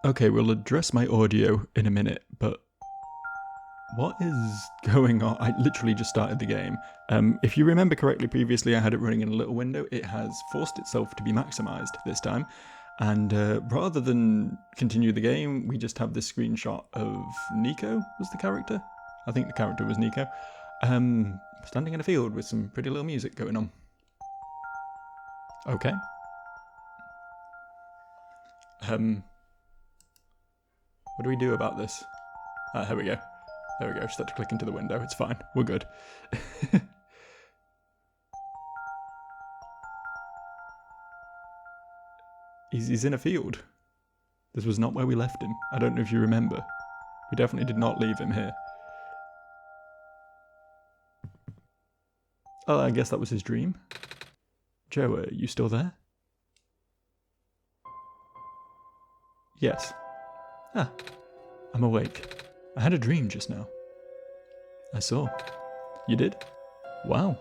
Okay, we'll address my audio in a minute, but what is going on? I literally just started the game. If you remember correctly previously, I had it running in a little window. It has forced itself to be maximized this time. And rather than continue the game, we just have this screenshot of Nico was the character. I think the character was Nico. Standing in a field with some pretty little music going on. Okay. What do we do about this? Here we go. There we go. Just had to click into the window. It's fine. We're good. He's in a field. This was not where we left him. I don't know if you remember. We definitely did not leave him here. Oh, I guess that was his dream. Joe, are you still there? Yes. Ah, I'm awake. I had a dream just now. I saw. You did? Wow.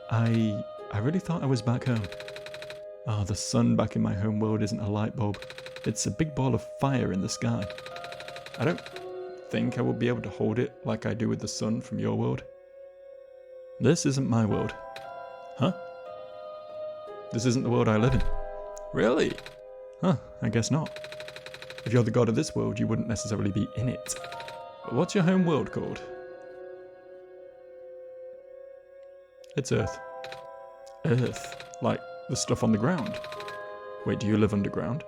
I really thought I was back home. Ah, the sun back in my home world isn't a light bulb. It's a big ball of fire in the sky. I don't think I will be able to hold it like I do with the sun from your world. This isn't my world. Huh? This isn't the world I live in. Really? Huh, I guess not. If you're the god of this world, you wouldn't necessarily be in it. But what's your home world called? It's Earth. Earth? Like the stuff on the ground? Wait, do you live underground?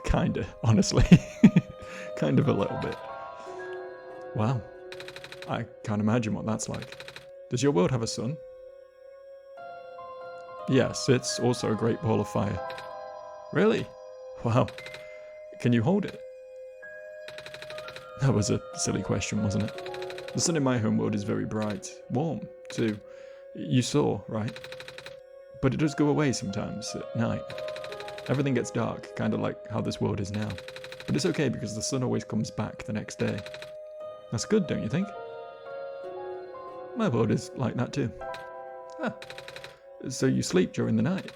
Kinda, honestly. Kind of a little bit. Wow. I can't imagine what that's like. Does your world have a sun? Yes, it's also a great ball of fire. Really? Wow. Can you hold it? That was a silly question, wasn't it? The sun in my home world is very bright. Warm, too. You saw, right? But it does go away sometimes, at night. Everything gets dark, kind of like how this world is now. But it's okay because the sun always comes back the next day. That's good, don't you think? My world is like that too. Ah. So you sleep during the night?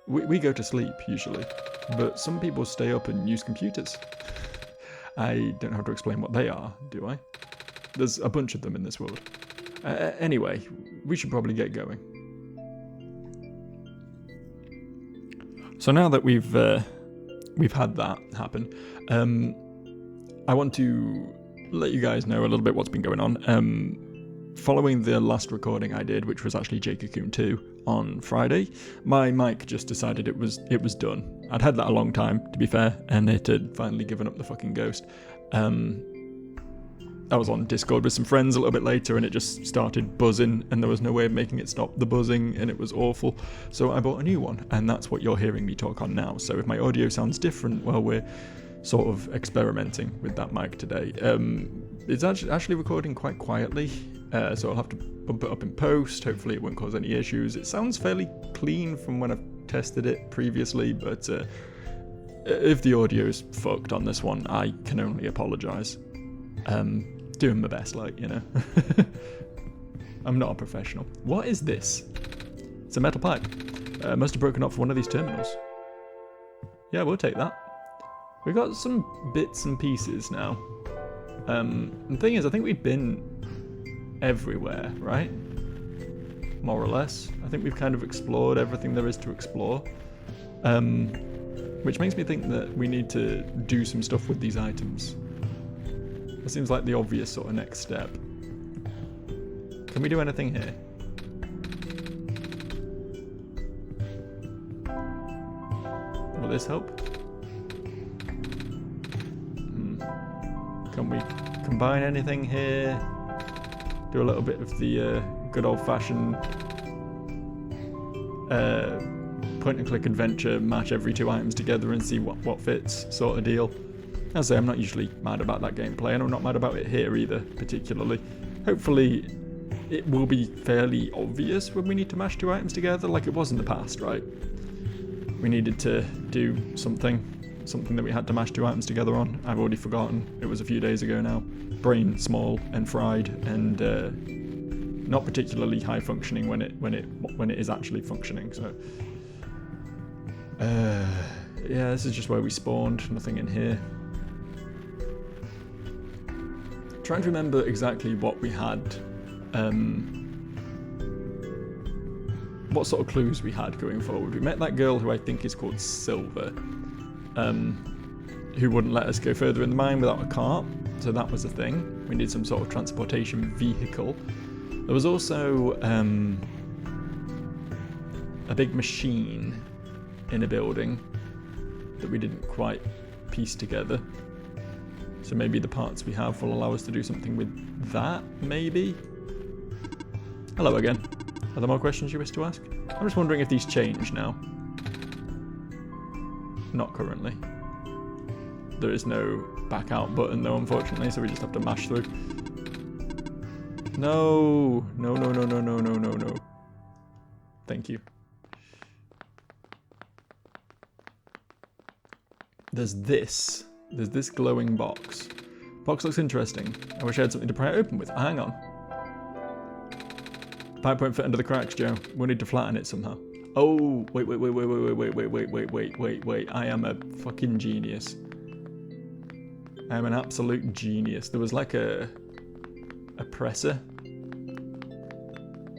We go to sleep, usually. But some people stay up and use computers. I don't have to explain what they are, do I? There's a bunch of them in this world. Anyway, we should probably get going. So now that we've had that happen, I want to let you guys know a little bit what's been going on. Following the last recording I did, which was actually J-Cocoon 2 on Friday, my mic just decided it was done. I'd had that a long time, to be fair, and it had finally given up the fucking ghost. I was on Discord with some friends a little bit later and it just started buzzing and there was no way of making it stop the buzzing and it was awful. So I bought a new one and that's what you're hearing me talk on now. So if my audio sounds different, well, we're sort of experimenting with that mic today. It's actually recording quite quietly, so I'll have to bump it up in post. Hopefully it won't cause any issues. It sounds fairly clean from when I've tested it previously, but if the audio is fucked on this one, I can only apologise. Doing my best, like, you know. I'm not a professional. What is this? It's a metal pipe. Must have broken off one of these terminals. Yeah, we'll take that. We've got some bits and pieces now. The thing is, I think we've been everywhere, right? More or less. I think we've kind of explored everything there is to explore. Which makes me think that we need to do some stuff with these items. It seems like the obvious sort of next step. Can we do anything here? Will this help? Can we combine anything here? Do a little bit of the good old-fashioned point and click adventure, match every two items together and see what fits sort of deal. As I say, I'm not usually mad about that gameplay, and I'm not mad about it here either, particularly. Hopefully, it will be fairly obvious when we need to mash two items together, like it was in the past, right? We needed to do something that we had to mash two items together on. I've already forgotten. It was a few days ago now. Brain small and fried, and not particularly high functioning when it is actually functioning. So, Yeah, this is just where we spawned. Nothing in here. Trying to remember exactly what we had. What sort of clues we had going forward. We met that girl who I think is called Silver, who wouldn't let us go further in the mine without a cart, so that was a thing. We need some sort of transportation vehicle. There was also a big machine in a building that we didn't quite piece together. So maybe the parts we have will allow us to do something with that, maybe? Hello again. Are there more questions you wish to ask? I'm just wondering if these change now. Not currently. There is no back out button though, unfortunately, so we just have to mash through. No! No, no, no, no, no, no, no, no. Thank you. There's this glowing box. Box looks interesting. I wish I had something to pry it open with. Oh, hang on. Pipe won't fit under the cracks, Joe. We'll need to flatten it somehow. Oh, wait. I am a fucking genius. I am an absolute genius. There was like a presser.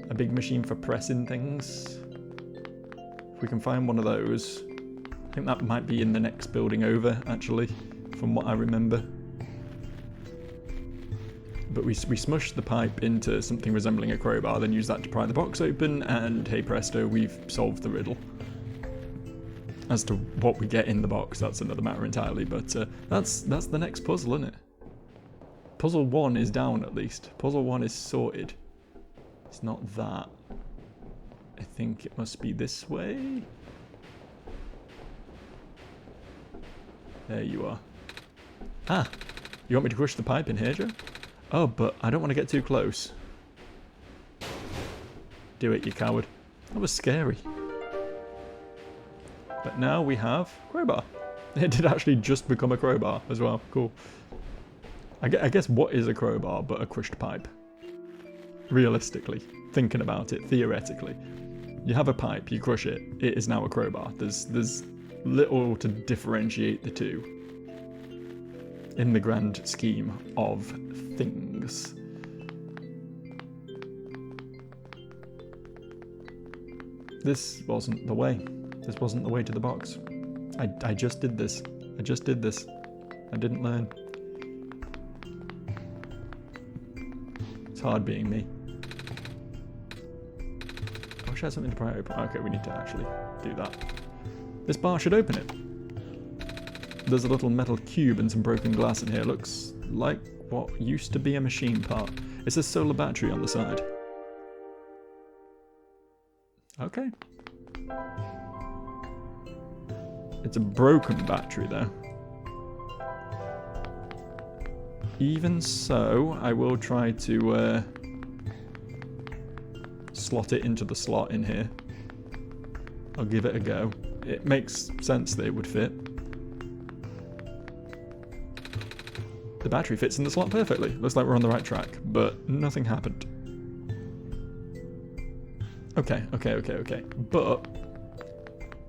A big machine for pressing things. If we can find one of those. I think that might be in the next building over, actually, from what I remember. But we smushed the pipe into something resembling a crowbar, then used that to pry the box open, and hey presto, we've solved the riddle. As to what we get in the box, that's another matter entirely, but that's the next puzzle, isn't it? Puzzle 1 is down, at least. Puzzle 1 is sorted. It's not that. I think it must be this way. There you are. Ah! You want me to push the pipe in here, Joe? Oh, but I don't want to get too close. Do it, you coward. That was scary. But now we have crowbar. It did actually just become a crowbar as well. Cool. I guess what is a crowbar but a crushed pipe? Realistically. Thinking about it, theoretically. You have a pipe, you crush it, it is now a crowbar. There's little to differentiate the two in the grand scheme of things. This wasn't the way. This wasn't the way to the box. I just did this. I just did this. I didn't learn. It's hard being me. I wish I had something to pry open. Okay, we need to actually do that. This bar should open it. There's a little metal cube and some broken glass in here. Looks like what used to be a machine part. It says solar battery on the side. Okay. It's a broken battery though. Even so, I will try to slot it into the slot in here. I'll give it a go. It makes sense that it would fit. The battery fits in the slot perfectly. Looks like we're on the right track, but nothing happened. Okay. But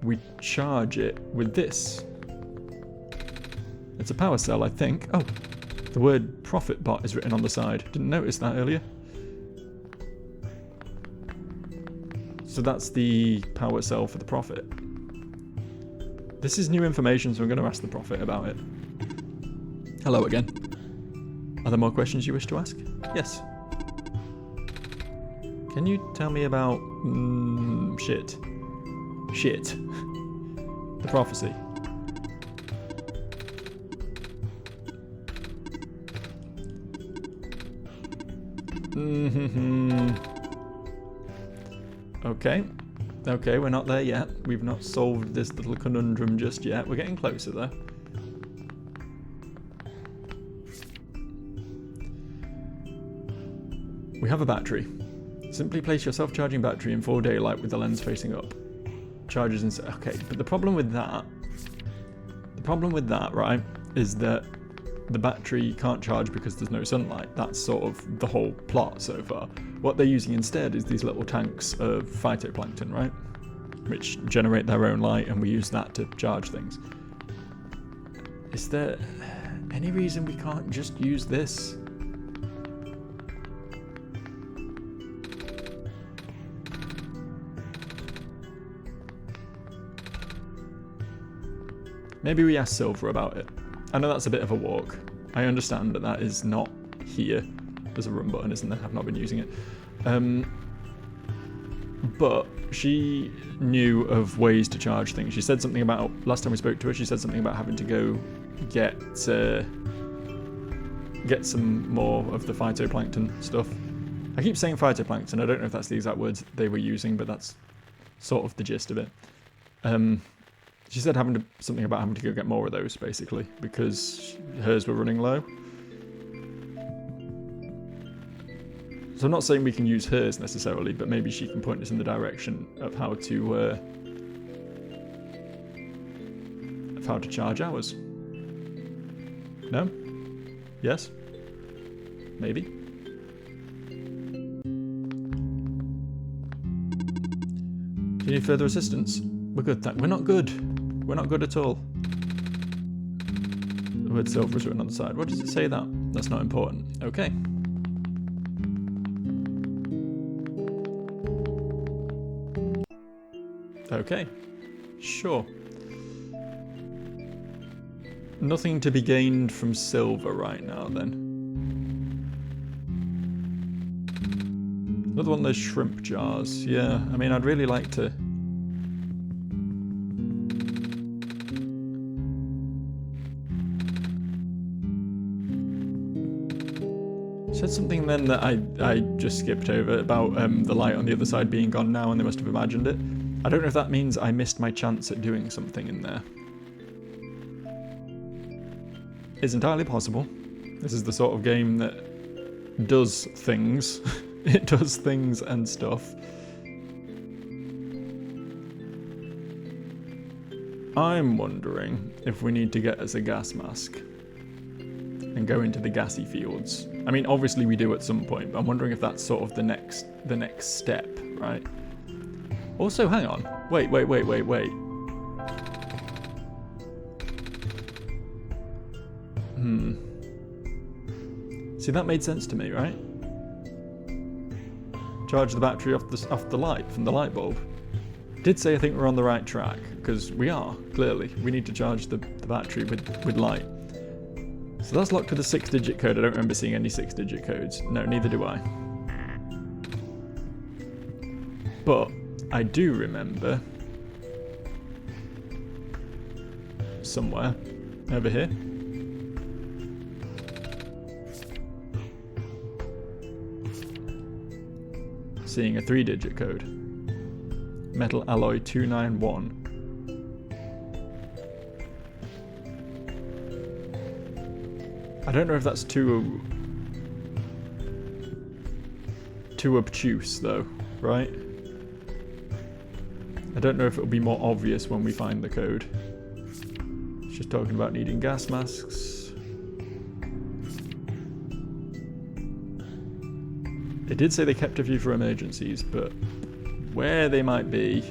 we charge it with this. It's a power cell, I think. Oh, the word profit bot is written on the side. Didn't notice that earlier. So that's the power cell for the Prophet. This is new information, so I'm going to ask the Prophet about it. Hello again. Are there more questions you wish to ask? Yes. Can you tell me about... shit. The prophecy. Okay, we're not there yet. We've not solved this little conundrum just yet. We're getting closer though. We have a battery. Simply place your self-charging battery in full daylight with the lens facing up. Charges inside. Okay, but the problem with that, right, is that the battery can't charge because there's no sunlight. That's sort of the whole plot so far. What they're using instead is these little tanks of phytoplankton, right? which generate their own light, and we use that to charge things. Is there any reason we can't just use this? Maybe we ask Silver about it. I know that's a bit of a walk. I understand that that is not here. There's a run button, isn't there? I've not been using it. But she knew of ways to charge things. She said something about, last time we spoke to her, she said something about having to go get some more of the phytoplankton stuff. I keep saying phytoplankton. I don't know if that's the exact words they were using, but that's sort of the gist of it. She said something about having to go get more of those, basically, because hers were running low. So I'm not saying we can use hers necessarily, but maybe she can point us in the direction of how to charge ours. No? Yes? Maybe? Do you need further assistance? We're good. We're not good. We're not good at all. The word silver is written on the side. What does it say that? That's not important. Okay. Okay. Sure. Nothing to be gained from silver right now, then. Another one of those shrimp jars. Yeah, I mean, I'd really like to... Said something then that I just skipped over about the light on the other side being gone now, and they must have imagined it. I don't know if that means I missed my chance at doing something in there. It's entirely possible. This is the sort of game that does things. It does things and stuff. I'm wondering if we need to get us a gas mask and go into the gassy fields. I mean, obviously we do at some point, but I'm wondering if that's sort of the next step, right? Also, hang on. Wait. See, that made sense to me, right? Charge the battery off the light, from the light bulb. Did say I think we're on the right track, because we are, clearly. We need to charge the battery with light. So that's locked with a 6-digit code. I don't remember seeing any 6-digit codes. No, neither do I. But I do remember somewhere over here seeing a 3-digit code. Metal alloy 291. I don't know if that's too obtuse though, right? I don't know if it'll be more obvious when we find the code. It's just talking about needing gas masks. It did say they kept a few for emergencies, but where they might be...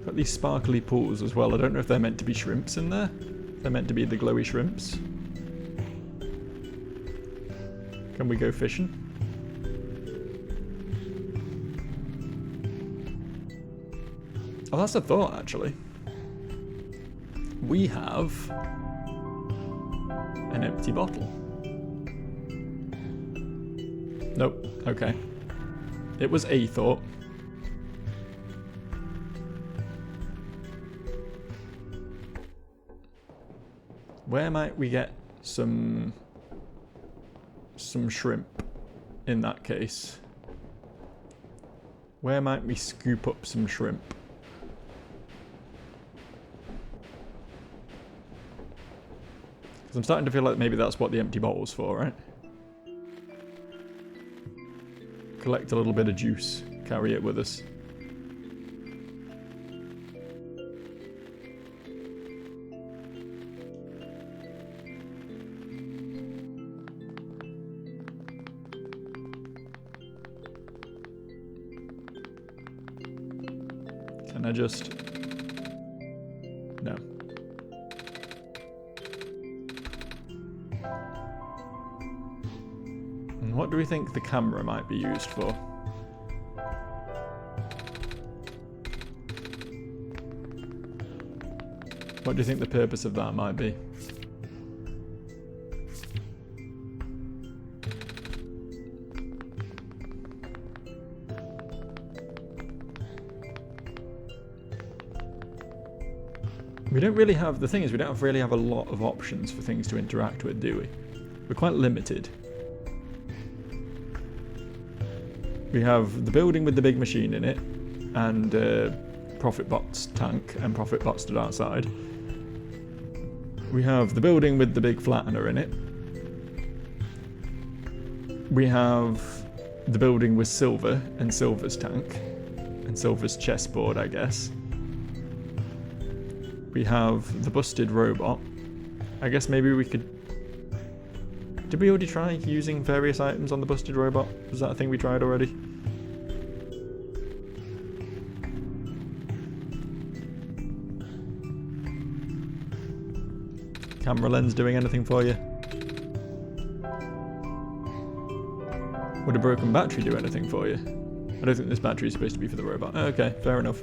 Got these sparkly pools as well. I don't know if they're meant to be shrimps in there. They're meant to be the glowy shrimps. Can we go fishing? Oh, that's a thought, actually. We have an empty bottle. Nope. Okay. It was a thought. Where might we get some shrimp in that case? Where might we scoop up some shrimp? Because I'm starting to feel like maybe that's what the empty bottle's for, right? Collect a little bit of juice, carry it with us. Can I just... No. And what do we think the camera might be used for? What do you think the purpose of that might be? We don't really have, the thing is, we don't really have a lot of options for things to interact with, do we? We're quite limited. We have the building with the big machine in it, and Profit Bot's tank, and Profit Bot stood outside. We have the building with the big flattener in it. We have the building with Silver, and Silver's tank, and Silver's chessboard, I guess. We have the busted robot. I guess maybe we could... Did we already try using various items on the busted robot? Was that a thing we tried already? Camera lens doing anything for you? Would a broken battery do anything for you? I don't think this battery is supposed to be for the robot. Okay, fair enough.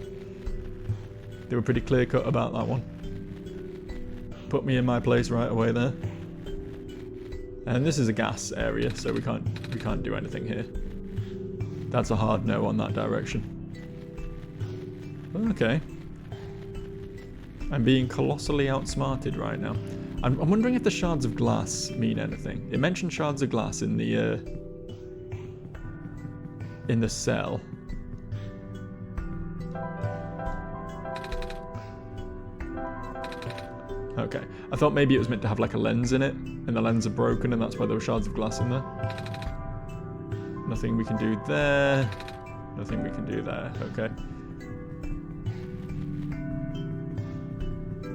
They were pretty clear cut about that one. Put me in my place right away there. And this is a gas area, so we can't do anything here. That's a hard no on that direction. Okay. I'm being colossally outsmarted right now. I'm wondering if the shards of glass mean anything. It mentioned shards of glass in the cell. Okay, I thought maybe it was meant to have like a lens in it, and the lens are broken and that's why there were shards of glass in there. Nothing we can do there. Nothing we can do there, okay.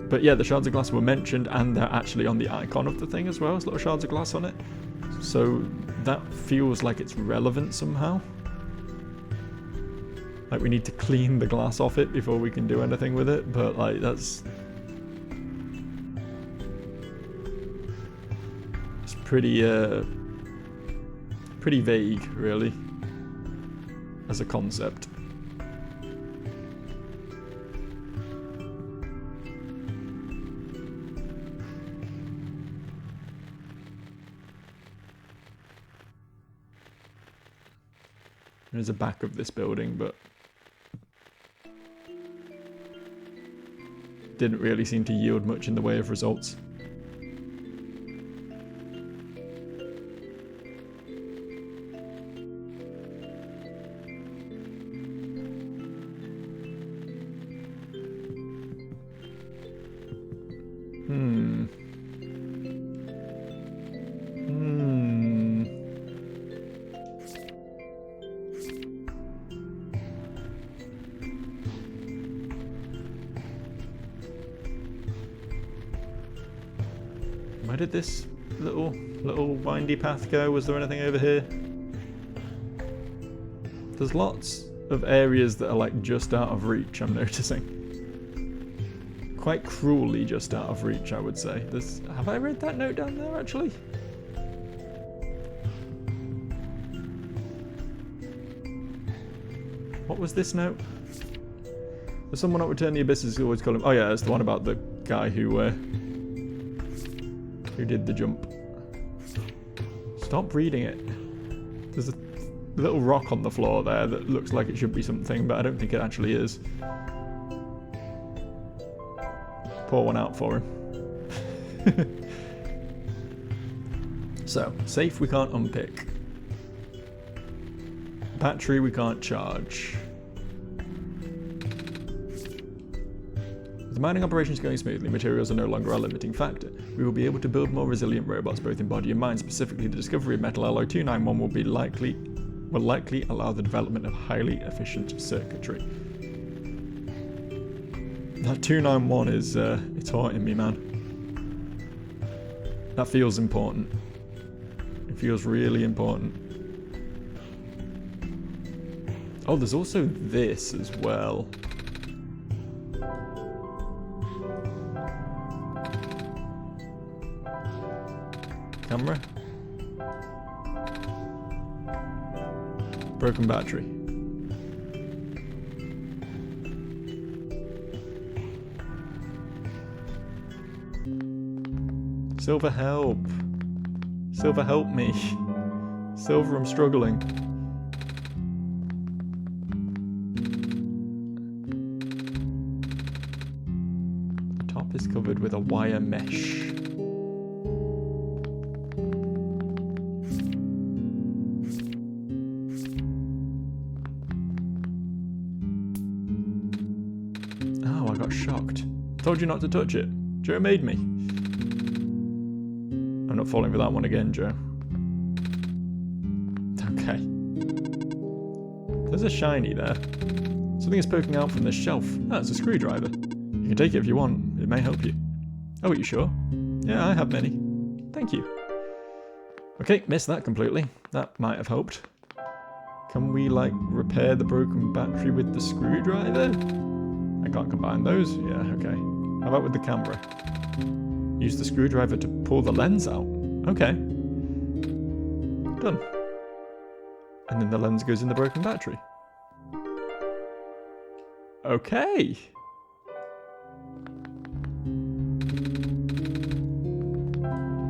But yeah, the shards of glass were mentioned, and they're actually on the icon of the thing as well, as little shards of glass on it. So that feels like it's relevant somehow. Like we need to clean the glass off it before we can do anything with it, but like that's... It's pretty vague, really, as a concept. There's a back of this building, but didn't really seem to yield much in the way of results. Where did this little windy path go? Was there anything over here? There's lots of areas that are like just out of reach, I'm noticing. Quite cruelly just out of reach, I would say. Have I read that note down there, actually? What was this note? There's someone at Return the Abyss is always calling... Oh yeah, it's the one about the guy who did the jump. Stop reading it. There's a little rock on the floor there that looks like it should be something, but I don't think it actually is. Pour one out for him. So, safe we can't unpick. Battery we can't charge. The mining operation is going smoothly. Materials are no longer our limiting factor. We will be able to build more resilient robots both in body and mind. Specifically, the discovery of metal alloy 291 will likely allow the development of highly efficient circuitry. That 291 is it's haunting me, man. That feels important. It feels really important. Oh, there's also this as well. Camera. Broken battery. Silver, help. Silver, help me. Silver, I'm struggling. The top is covered with a wire mesh. Oh, I got shocked. Told you not to touch it. Joe made me. I'm not falling for that one again, Joe. Okay. There's a shiny there. Something is poking out from this shelf. Ah, it's a screwdriver. You can take it if you want. It may help you. Oh, are you sure? Yeah, I have many. Thank you. Okay, missed that completely. That might have helped. Can we, like, repair the broken battery with the screwdriver? I can't combine those. Yeah, okay. How about with the camera? Use the screwdriver to pull the lens out. Okay. Done. And then the lens goes in the broken battery. Okay.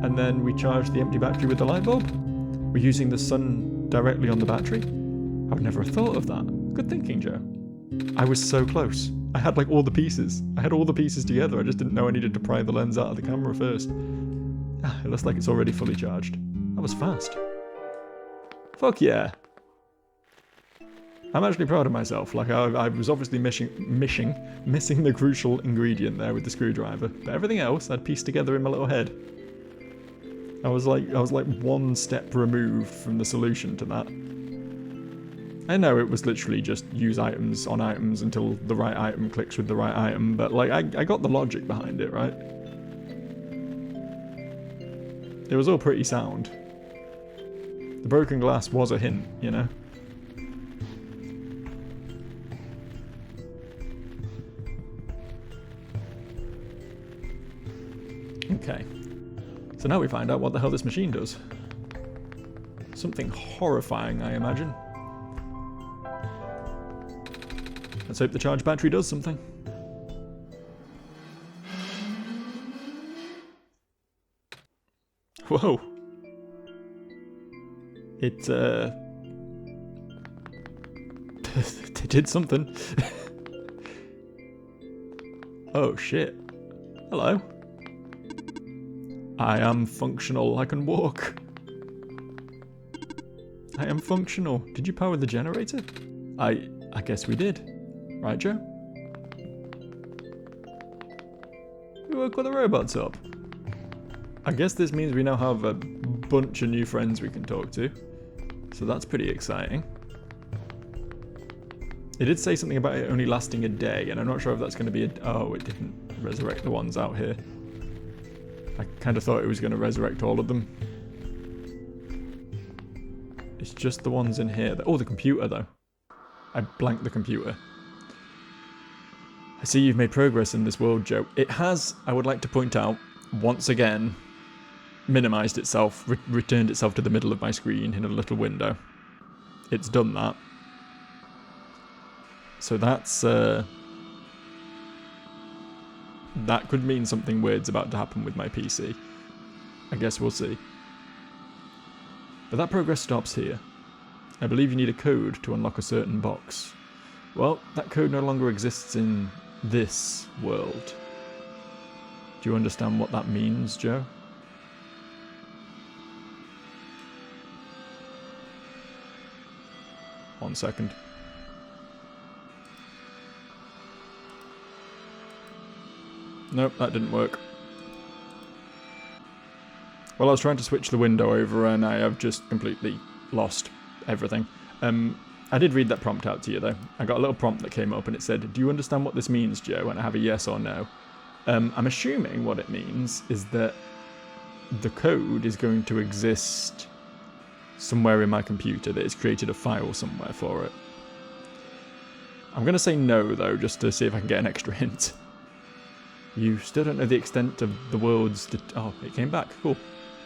And then we charge the empty battery with the light bulb. We're using the sun directly on the battery. I would never have thought of that. Good thinking, Joe. I was so close. I had like all the pieces. I had all the pieces together. I just didn't know I needed to pry the lens out of the camera first. Ah, it looks like it's already fully charged. That was fast. Fuck yeah. I'm actually proud of myself. Like I was obviously missing the crucial ingredient there with the screwdriver, but everything else I'd pieced together in my little head. I was like one step removed from the solution to that. I know it was literally just use items on items until the right item clicks with the right item, but like I got the logic behind it, right? It was all pretty sound. The broken glass was a hint, you know? Okay. So now we find out what the hell this machine does. Something horrifying, I imagine. Let's hope the charged battery does something. Whoa. It did something. Oh shit. Hello. I am functional. I can walk. I am functional. Did you power the generator? I guess we did. Right, Joe? We woke all the robots up. I guess this means we now have a bunch of new friends we can talk to. So that's pretty exciting. It did say something about it only lasting a day, and I'm not sure if that's going to be a... Oh, it didn't resurrect the ones out here. I kind of thought it was going to resurrect all of them. It's just the ones in here. Oh, the computer, though. I blanked the computer. I see you've made progress in this world, Joe. It has, I would like to point out, once again, minimized itself, returned itself to the middle of my screen in a little window. It's done that. So that's, that could mean something weird's about to happen with my PC. I guess we'll see. But that progress stops here. I believe you need a code to unlock a certain box. Well, that code no longer exists in this world. Do you understand what that means, Joe? One second. Nope, that didn't work. Well, I was trying to switch the window over and I have just completely lost everything. I did read that prompt out to you, though. I got a little prompt that came up and it said, do you understand what this means, Joe? And I have a yes or no. I'm assuming what it means is that the code is going to exist somewhere in my computer, that it's created a file somewhere for it. I'm going to say no, though, just to see if I can get an extra hint. You still don't know the extent of the world's... Oh, it came back. Cool.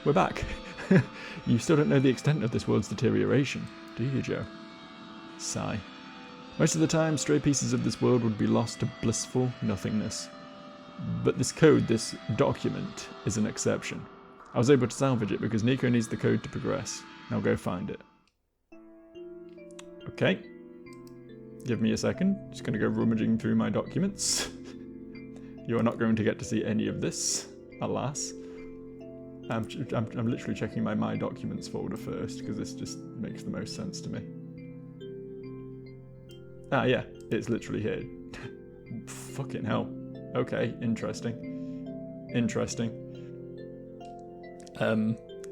We're back. You still don't know the extent of this world's deterioration, do you, Joe? Sigh. Most of the time, stray pieces of this world would be lost to blissful nothingness. But this code, this document, is an exception. I was able to salvage it because Nico needs the code to progress. Now go find it. Okay. Give me a second. Just going to go rummaging through my documents. You are not going to get to see any of this, alas. I'm literally checking my documents folder first because this just makes the most sense to me. Ah, yeah, it's literally here. Fucking hell. Okay, interesting. Interesting.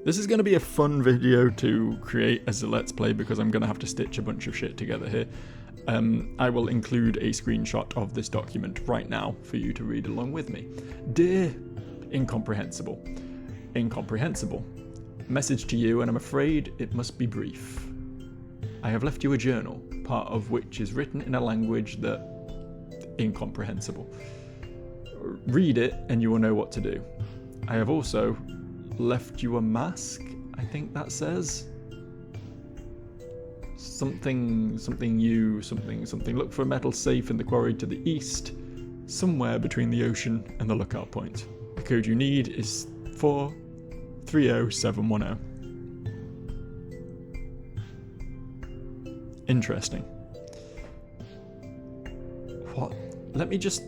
This is going to be a fun video to create as a Let's Play because I'm going to have to stitch a bunch of shit together here. I will include a screenshot of this document right now for you to read along with me. Dear Incomprehensible. Incomprehensible. Message to you, and I'm afraid it must be brief. I have left you a journal, part of which is written in a language that... incomprehensible. Read it and you will know what to do. I have also left you a mask, I think that says. Something. Look for a metal safe in the quarry to the east, somewhere between the ocean and the lookout point. The code you need is 430710. Interesting. What? Let me just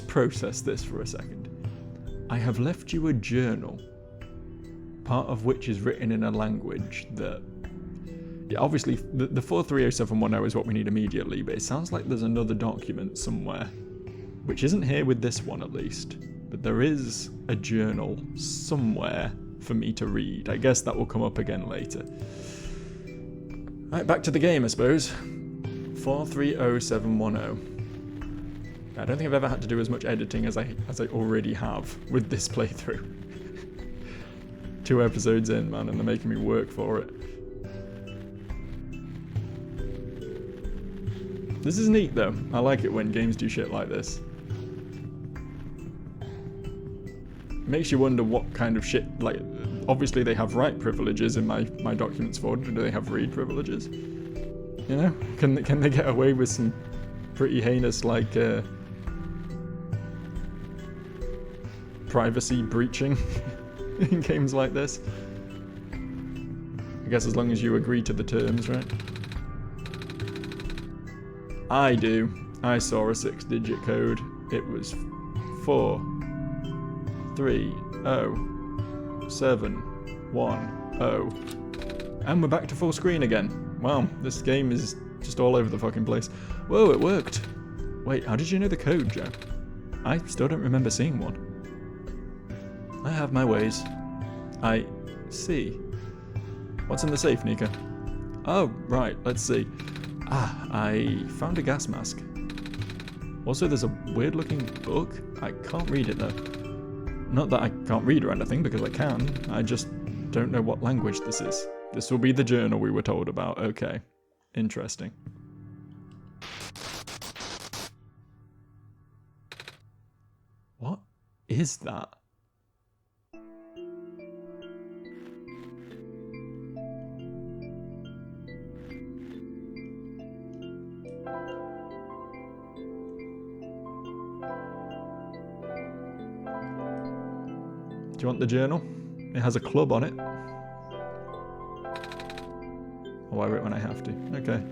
process this for a second. I have left you a journal, part of which is written in a language that... Yeah, obviously, the 430710 is what we need immediately, but it sounds like there's another document somewhere, which isn't here with this one at least, but there is a journal somewhere for me to read. I guess that will come up again later. Right, back to the game, I suppose. 430710. I don't think I've ever had to do as much editing as I already have with this playthrough. 2 episodes in, man, and they're making me work for it. This is neat, though. I like it when games do shit like this. Makes you wonder what kind of shit, like, obviously they have write privileges in my documents folder. Do they have read privileges? You know? Can they get away with some pretty heinous, like, privacy breaching in games like this? I guess as long as you agree to the terms, right? I do. I saw a 6-digit code. It was 430710. And we're back to full screen again. Wow, this game is just all over the fucking place. Whoa, it worked. Wait, how did you know the code, Joe? I still don't remember seeing one. I have my ways. I see. What's in the safe, Nika? Oh, right, let's see. Ah, I found a gas mask. Also, there's a weird-looking book. I can't read it, though. Not that I can't read or anything, because I can. I just don't know what language this is. This will be the journal we were told about. Okay. Interesting. What is that? Do you want the journal? It has a club on it. I'll wear it when I have to. Okay.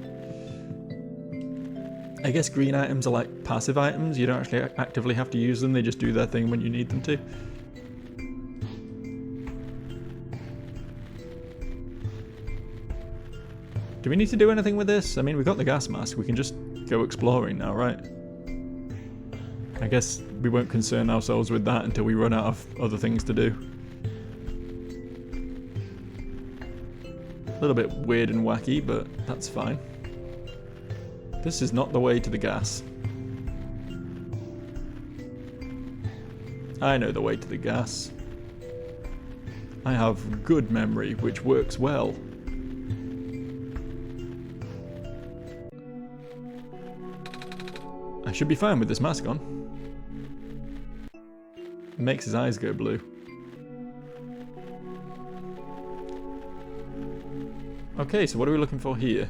I guess green items are like passive items. You don't actually actively have to use them. They just do their thing when you need them to. Do we need to do anything with this? I mean, we've got the gas mask. We can just go exploring now, right? I guess we won't concern ourselves with that until we run out of other things to do. A little bit weird and wacky, but that's fine. This is not the way to the gas. I know the way to the gas. I have good memory, which works well. I should be fine with this mask on. It makes his eyes go blue. Okay, so what are we looking for here?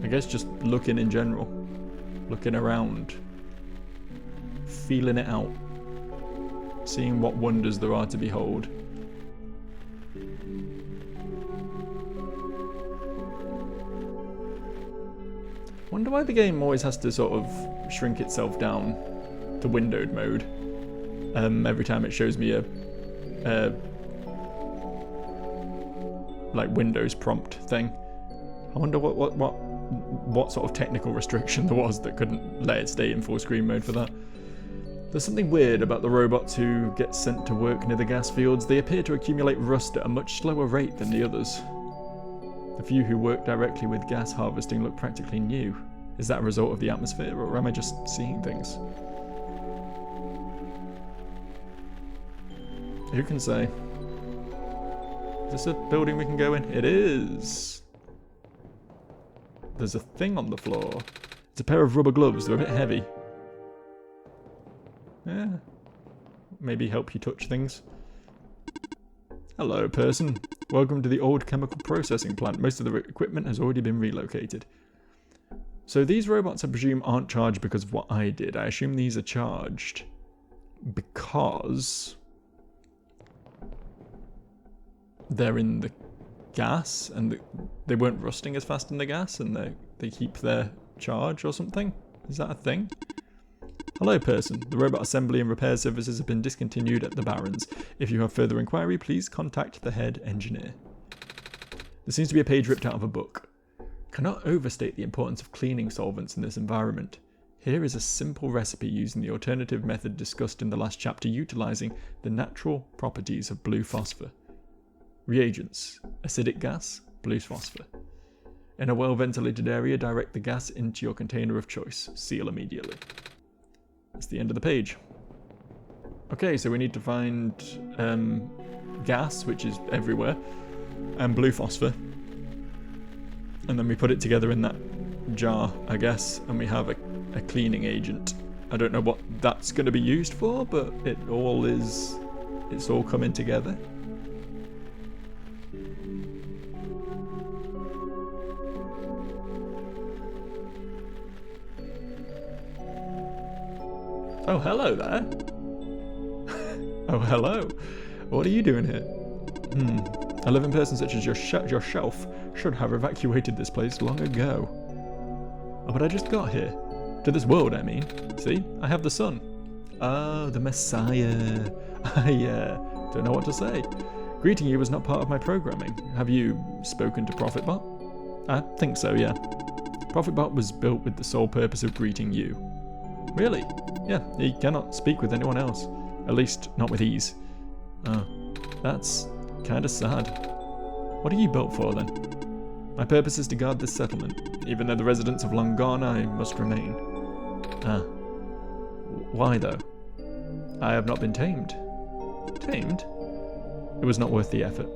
I guess just looking in general. Looking around. Feeling it out. Seeing what wonders there are to behold. Wonder why the game always has to sort of shrink itself down to windowed mode every time it shows me a like Windows prompt thing. I wonder what sort of technical restriction there was that couldn't let it stay in full screen mode for that. There's something weird about the robots who get sent to work near the gas fields. They appear to accumulate rust at a much slower rate than the others. The few who work directly with gas harvesting look practically new. Is that a result of the atmosphere, or am I just seeing things? Who can say? Is this a building we can go in? It is! There's a thing on the floor. It's a pair of rubber gloves. They're a bit heavy. Yeah. Maybe help you touch things. Hello, person. Welcome to the old chemical processing plant. Most of the equipment has already been relocated. So these robots, I presume, aren't charged because of what I did. I assume these are charged because they're in the gas and they weren't rusting as fast in the gas and they keep their charge or something. Is that a thing? Hello, person. The robot assembly and repair services have been discontinued at the Barrens. If you have further inquiry, please contact the head engineer. There seems to be a page ripped out of a book. Cannot overstate the importance of cleaning solvents in this environment. Here is a simple recipe using the alternative method discussed in the last chapter, utilizing the natural properties of blue phosphor. Reagents: acidic gas, blue phosphor. In a well-ventilated area, direct the gas into your container of choice. Seal immediately. That's the end of the page. Okay, so we need to find gas, which is everywhere, and blue phosphor. And then we put it together in that jar, I guess, and we have a cleaning agent. I don't know what that's going to be used for, but it's all coming together. Oh, hello there. Oh, hello. What are you doing here? A living person such as yourself should have evacuated this place long ago. Oh, but I just got here. To this world, I mean. See? I have the sun. Oh, the Messiah. I don't know what to say. Greeting you was not part of my programming. Have you spoken to ProfitBot? I think so, yeah. ProfitBot was built with the sole purpose of greeting you. Really? Yeah, he cannot speak with anyone else. At least, not with ease. Oh, that's kinda sad. What are you built for, then? My purpose is to guard this settlement. Even though the residents have long gone, I must remain. Ah. Why, though? I have not been tamed. Tamed? It was not worth the effort.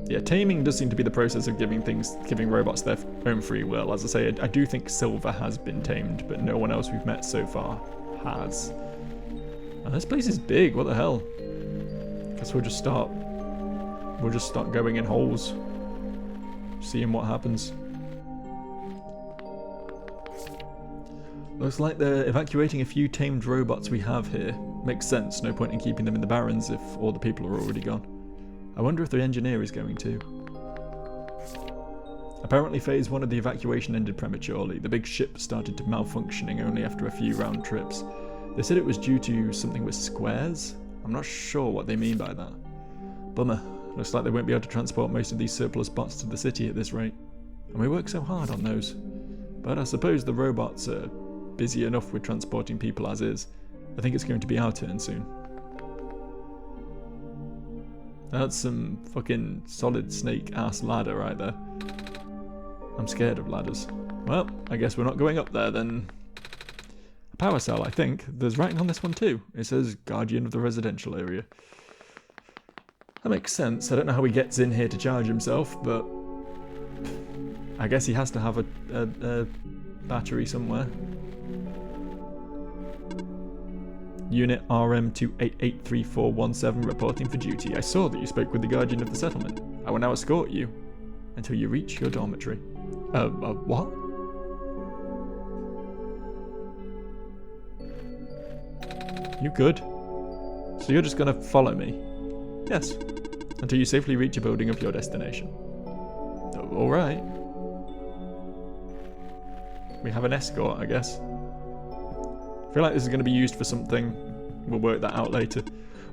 Yeah, taming does seem to be the process of giving robots their own free will. As I say, I do think Silver has been tamed, but no one else we've met so far has. And this place is big, what the hell? Guess we'll just start going in holes. Seeing what happens. Looks like they're evacuating a few tamed robots we have here. Makes sense, no point in keeping them in the Barrens if all the people are already gone. I wonder if the engineer is going too. Apparently phase 1 of the evacuation ended prematurely. The big ship started to malfunctioning only after a few round trips. They said it was due to something with squares. I'm not sure what they mean by that. Bummer. Looks like they won't be able to transport most of these surplus bots to the city at this rate. And we work so hard on those. But I suppose the robots are busy enough with transporting people as is. I think it's going to be our turn soon. That's some fucking solid snake ass ladder right there. I'm scared of ladders. Well, I guess we're not going up there then. A power cell, I think. There's writing on this one too. It says Guardian of the Residential Area. That makes sense. I don't know how he gets in here to charge himself, but I guess he has to have a battery somewhere. Unit RM2883-417 reporting for duty. I saw that you spoke with the guardian of the settlement. I will now escort you until you reach your dormitory. What? You good? So you're just gonna follow me? Yes. Until you safely reach a building of your destination. Alright. We have an escort, I guess. I feel like this is going to be used for something. We'll work that out later.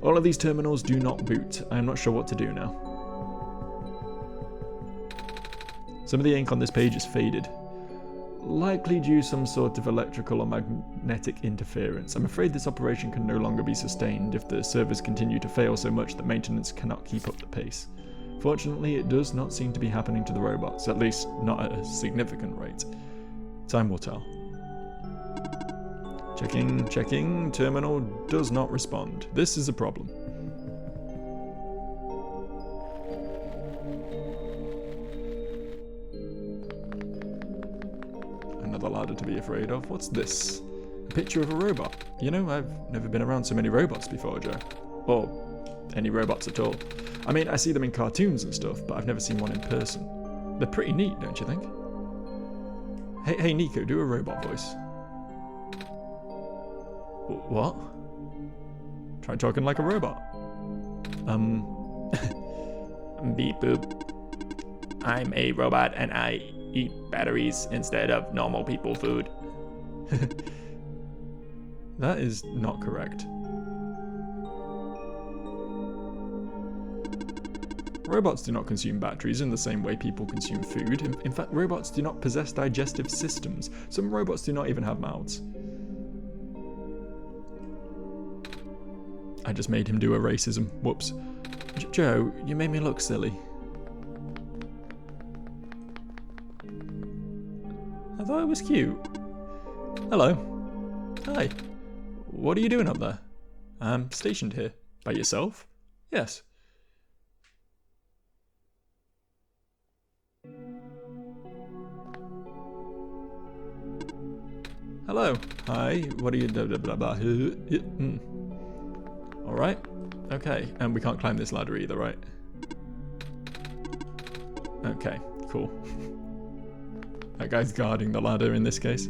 All of these terminals do not boot. I am not sure what to do now. Some of the ink on this page is faded. Likely due to some sort of electrical or magnetic interference. I'm afraid this operation can no longer be sustained if the servers continue to fail so much that maintenance cannot keep up the pace. Fortunately, it does not seem to be happening to the robots, at least not at a significant rate. Time will tell. Checking. Terminal does not respond. This is a problem. Another ladder to be afraid of. What's this? A picture of a robot. You know, I've never been around so many robots before, Joe. Or any robots at all. I mean, I see them in cartoons and stuff, but I've never seen one in person. They're pretty neat, don't you think? Hey Nico, do a robot voice. What? Try talking like a robot. Beep boop. I'm a robot and I eat batteries instead of normal people food. That is not correct. Robots do not consume batteries in the same way people consume food. In fact, robots do not possess digestive systems. Some robots do not even have mouths. I just made him do a racism. Whoops. Joe, you made me look silly. I thought it was cute. Hello. Hi. What are you doing up there? I'm stationed here. By yourself? Yes. Hello. Hi. What are you... blah, blah, blah, blah. Alright. Okay. And we can't climb this ladder either, right? Okay. Cool. That guy's guarding the ladder in this case.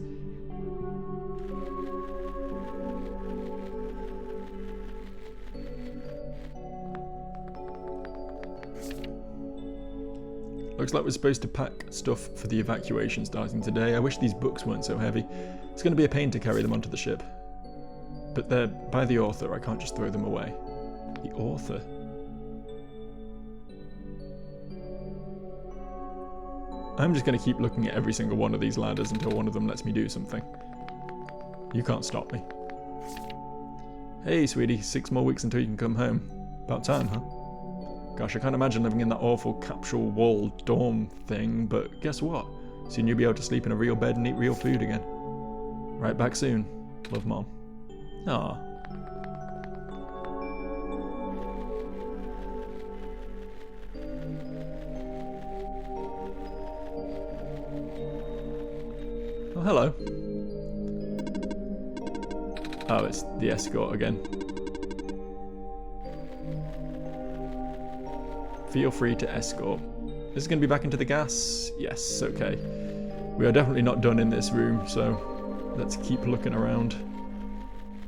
Looks like we're supposed to pack stuff for the evacuation starting today. I wish these books weren't so heavy. It's going to be a pain to carry them onto the ship. But they're by the author, I can't just throw them away. The author? I'm just going to keep looking at every single one of these ladders until one of them lets me do something. You can't stop me. Hey, sweetie, 6 more weeks until you can come home. About time, huh? Gosh, I can't imagine living in that awful capsule wall dorm thing, but guess what? Soon you'll be able to sleep in a real bed and eat real food again. Right back soon. Love, Mom. Aww. Oh, hello. Oh, it's the escort again. Feel free to escort. This is going to be back into the gas? Yes, okay. We are definitely not done in this room, so let's keep looking around.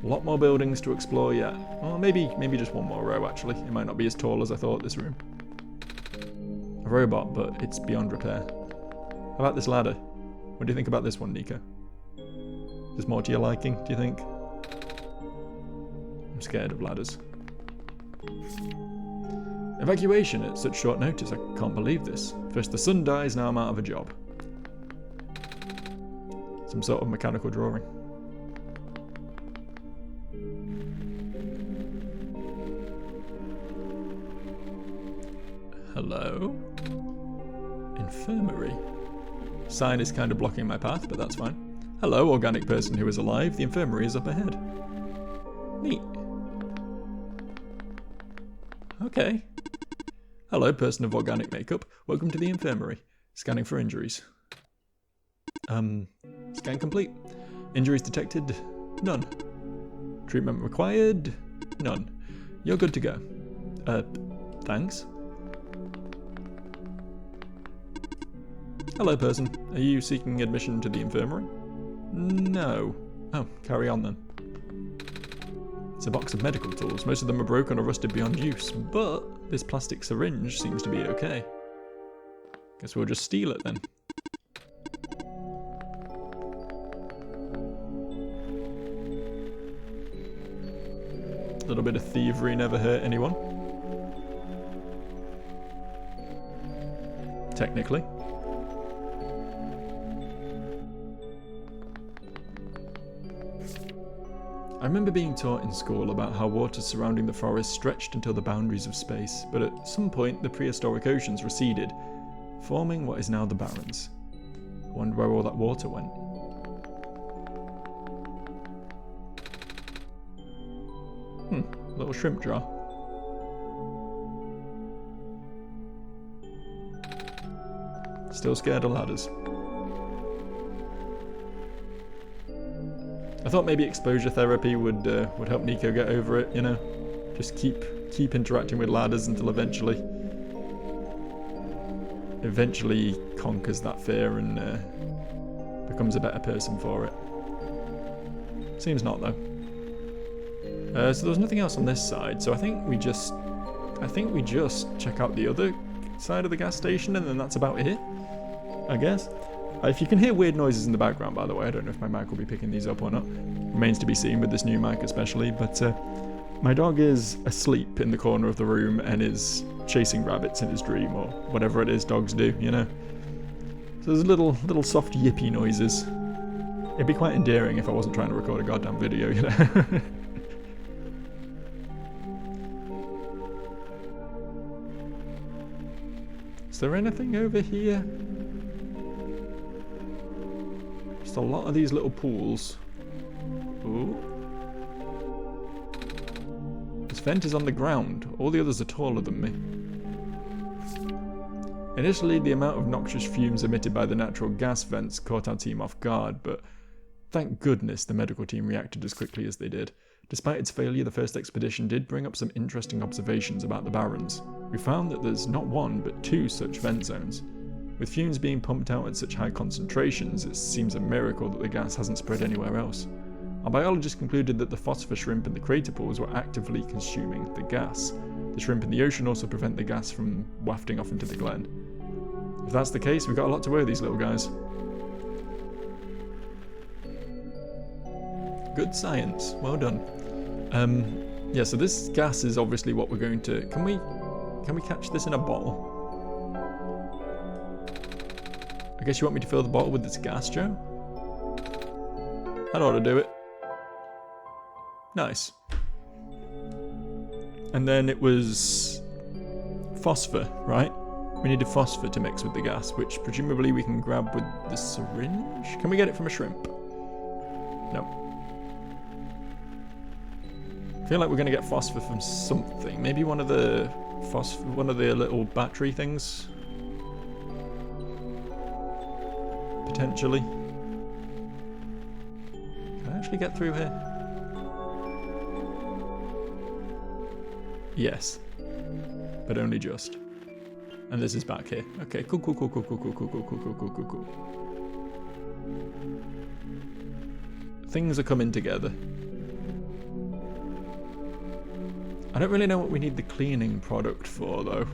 A lot more buildings to explore yet. Well, maybe just one more row, actually. It might not be as tall as I thought, this room. A robot, but it's beyond repair. How about this ladder? What do you think about this one, Nico? Is this more to your liking, do you think? I'm scared of ladders. Evacuation at such short notice, I can't believe this. First the sun dies, now I'm out of a job. Some sort of mechanical drawing. Hello? Infirmary. Sign is kind of blocking my path, but that's fine. Hello, organic person who is alive. The infirmary is up ahead. Neat. Okay. Hello, person of organic makeup. Welcome to the infirmary. Scanning for injuries. Scan complete. Injuries detected? None. Treatment required? None. You're good to go. Thanks. Hello, person. Are you seeking admission to the infirmary? No. Oh, carry on then. It's a box of medical tools. Most of them are broken or rusted beyond use, but this plastic syringe seems to be okay. Guess we'll just steal it then. A little bit of thievery never hurt anyone. Technically. I remember being taught in school about how waters surrounding the forest stretched until the boundaries of space, but at some point the prehistoric oceans receded, forming what is now the Barrens. I wonder where all that water went. Little shrimp jar. Still scared of ladders. I thought maybe exposure therapy would help Nico get over it, you know? Just keep interacting with ladders until eventually he conquers that fear and becomes a better person for it. Seems not though. So there was nothing else on this side, so I think we just check out the other side of the gas station, and then that's about it, I guess. If you can hear weird noises in the background, by the way, I don't know if my mic will be picking these up or not. Remains to be seen with this new mic especially, but my dog is asleep in the corner of the room and is chasing rabbits in his dream, or whatever it is dogs do, you know? So there's little soft yippy noises. It'd be quite endearing if I wasn't trying to record a goddamn video, you know? Is there anything over here? Just a lot of these little pools. Ooh. This vent is on the ground. All the others are taller than me. Initially, the amount of noxious fumes emitted by the natural gas vents caught our team off guard, but thank goodness the medical team reacted as quickly as they did. Despite its failure, the first expedition did bring up some interesting observations about the Barrens. We found that there's not one, but two such vent zones. With fumes being pumped out at such high concentrations, it seems a miracle that the gas hasn't spread anywhere else. Our biologists concluded that the phosphor shrimp in the crater pools were actively consuming the gas. The shrimp in the ocean also prevent the gas from wafting off into the glen. If that's the case, we've got a lot to worry, these little guys. Good science, well done. Yeah, so this gas is obviously what we're going to... Can we catch this in a bottle? I guess you want me to fill the bottle with this gas, Joe? That ought to do it. Nice. And then it was phosphor, right? We needed phosphor to mix with the gas, which presumably we can grab with the syringe? Can we get it from a shrimp? No. I feel like we're going to get phosphor from something. Maybe one of the little battery things? Potentially. Can I actually get through here? Yes. But only just. And this is back here. Okay, cool. Things are coming together. I don't really know what we need the cleaning product for, though.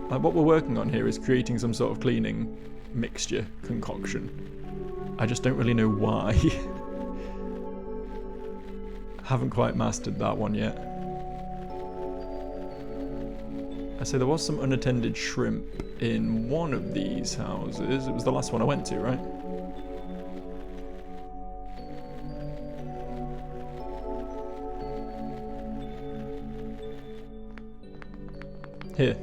Like, what we're working on here is creating some sort of cleaning mixture concoction. I just don't really know why. Haven't quite mastered that one yet. I say there was some unattended shrimp in one of these houses. It was the last one I went to, right? Here.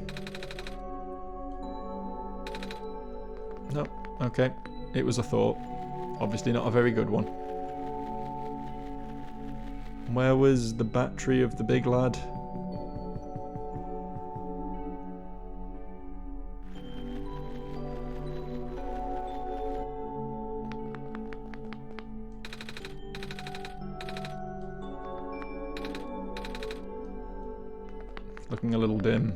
No, okay. It was a thought. Obviously not a very good one. Where was the battery of the big lad? looking a little dim.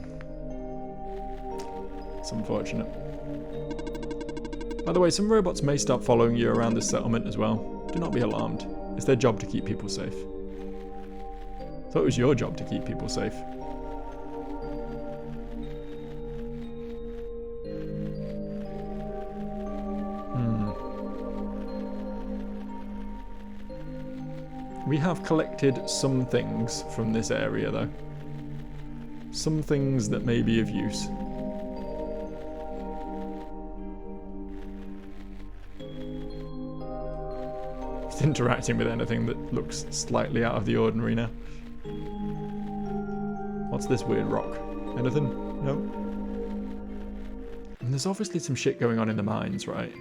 It's unfortunate. By the way, some robots may start following you around this settlement as well. Do not be alarmed. It's their job to keep people safe. I thought it was your job to keep people safe. We have collected some things from this area though. Some things that may be of use. It's interacting with anything that looks slightly out of the ordinary now. What's this weird rock? Anything? No? And there's obviously some shit going on in the mines, right?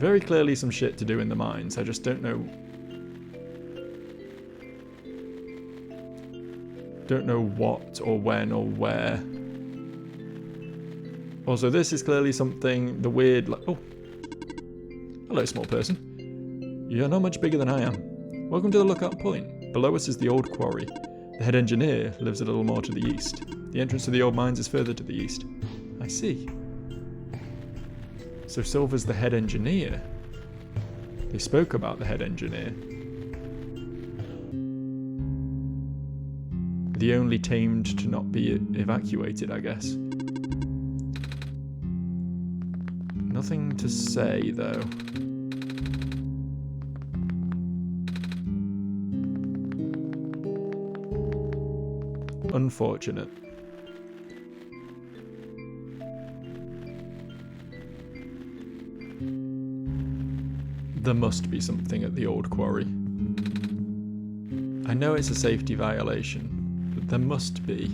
Very clearly some shit to do in the mines. I just don't know. Don't know what or when or where. Also, this is clearly something. The weird. Oh, hello, small person. You're not much bigger than I am. Welcome to the lookout point. Below us is the old quarry. The head engineer lives a little more to the east. The entrance to the old mines is further to the east. I see. So Silver's the head engineer. They spoke about the head engineer. The only tamed to not be evacuated, I guess. Nothing to say, though. Unfortunate. There must be something at the old quarry. I know it's a safety violation, but there must be.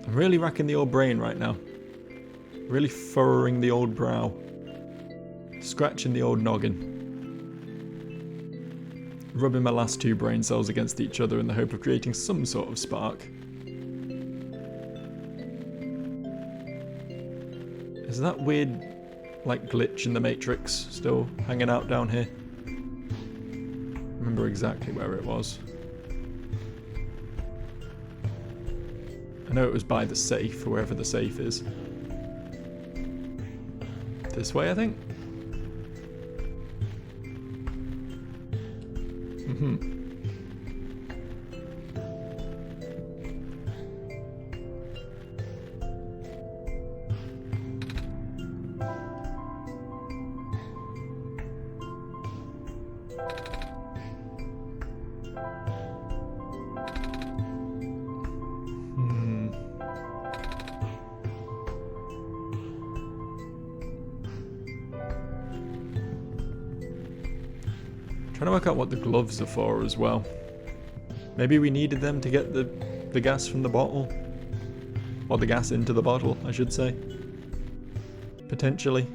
I'm really racking the old brain right now. Really furrowing the old brow. Scratching the old noggin. Rubbing my last two brain cells against each other in the hope of creating some sort of spark. Is that weird, like, glitch in the Matrix still hanging out down here? I remember exactly where it was. I know it was by the safe, wherever the safe is. This way, I think? Trying to work out what the gloves are for as well. Maybe we needed them to get the gas from the bottle. Or the gas into the bottle, I should say. Potentially.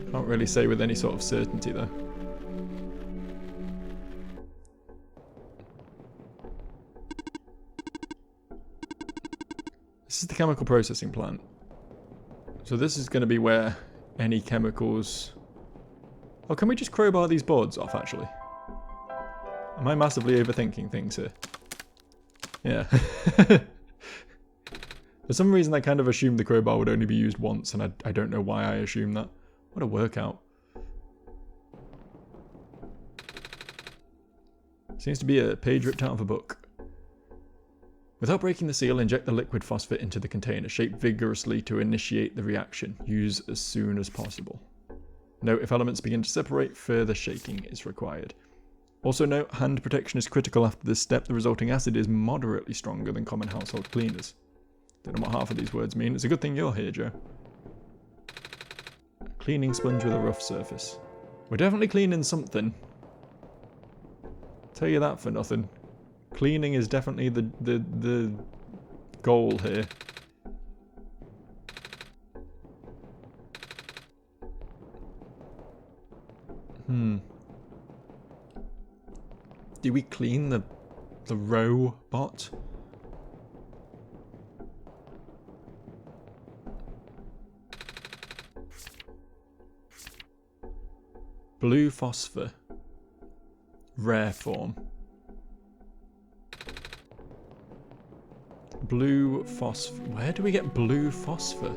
Can't really say with any sort of certainty though. This is the chemical processing plant. So this is going to be where any chemicals... Oh, can we just crowbar these boards off, actually? Am I massively overthinking things here? Yeah. For some reason, I kind of assumed the crowbar would only be used once, and I don't know why I assumed that. What a workout. Seems to be a page ripped out of a book. Without breaking the seal, inject the liquid phosphate into the container. Shake vigorously to initiate the reaction. Use as soon as possible. Note, if elements begin to separate, further shaking is required. Also note, hand protection is critical after this step. The resulting acid is moderately stronger than common household cleaners. Don't know what half of these words mean. It's a good thing you're here, Joe. Cleaning sponge with a rough surface. We're definitely cleaning something. Tell you that for nothing. Cleaning is definitely the goal here. Do we clean the robot? Blue phosphor. Rare form. Blue phosphor. Where do we get blue phosphor?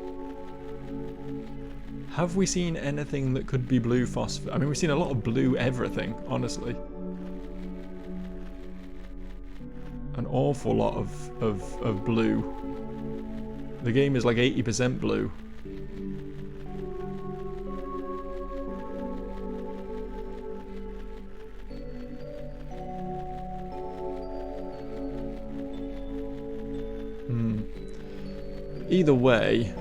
Have we seen anything that could be blue phosphor? I mean, we've seen a lot of blue everything, honestly. An awful lot of blue. The game is like 80% blue. Either way,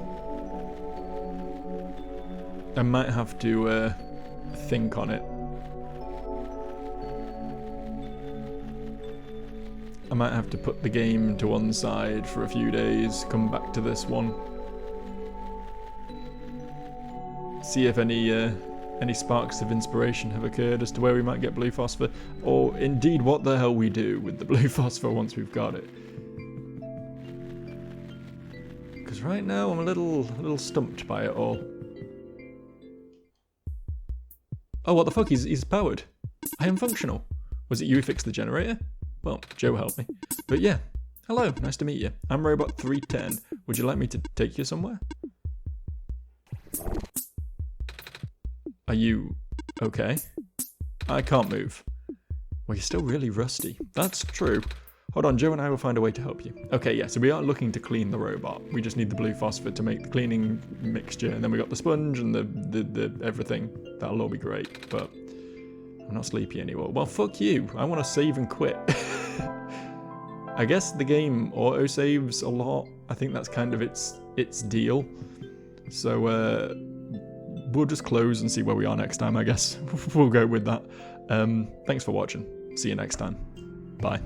I might have to think on it. I might have to put the game to one side for a few days, come back to this one. See if any sparks of inspiration have occurred as to where we might get blue phosphor, or indeed what the hell we do with the blue phosphor once we've got it. Because right now I'm a little stumped by it all. Oh, what the fuck? He's powered. I am functional. Was it you who fixed the generator? Well, Joe helped me. But yeah, hello, nice to meet you. I'm Robot 310. Would you like me to take you somewhere? Are you okay? I can't move. Well, you're still really rusty. That's true. Hold on, Joe and I will find a way to help you. Okay, yeah, so we are looking to clean the robot. We just need the blue phosphor to make the cleaning mixture, and then we got the sponge and the everything. That'll all be great, but I'm not sleepy anymore. Well, fuck you. I want to save and quit. I guess the game auto-saves a lot. I think that's kind of its deal. So, we'll just close and see where we are next time, I guess. We'll go with that. Thanks for watching. See you next time. Bye.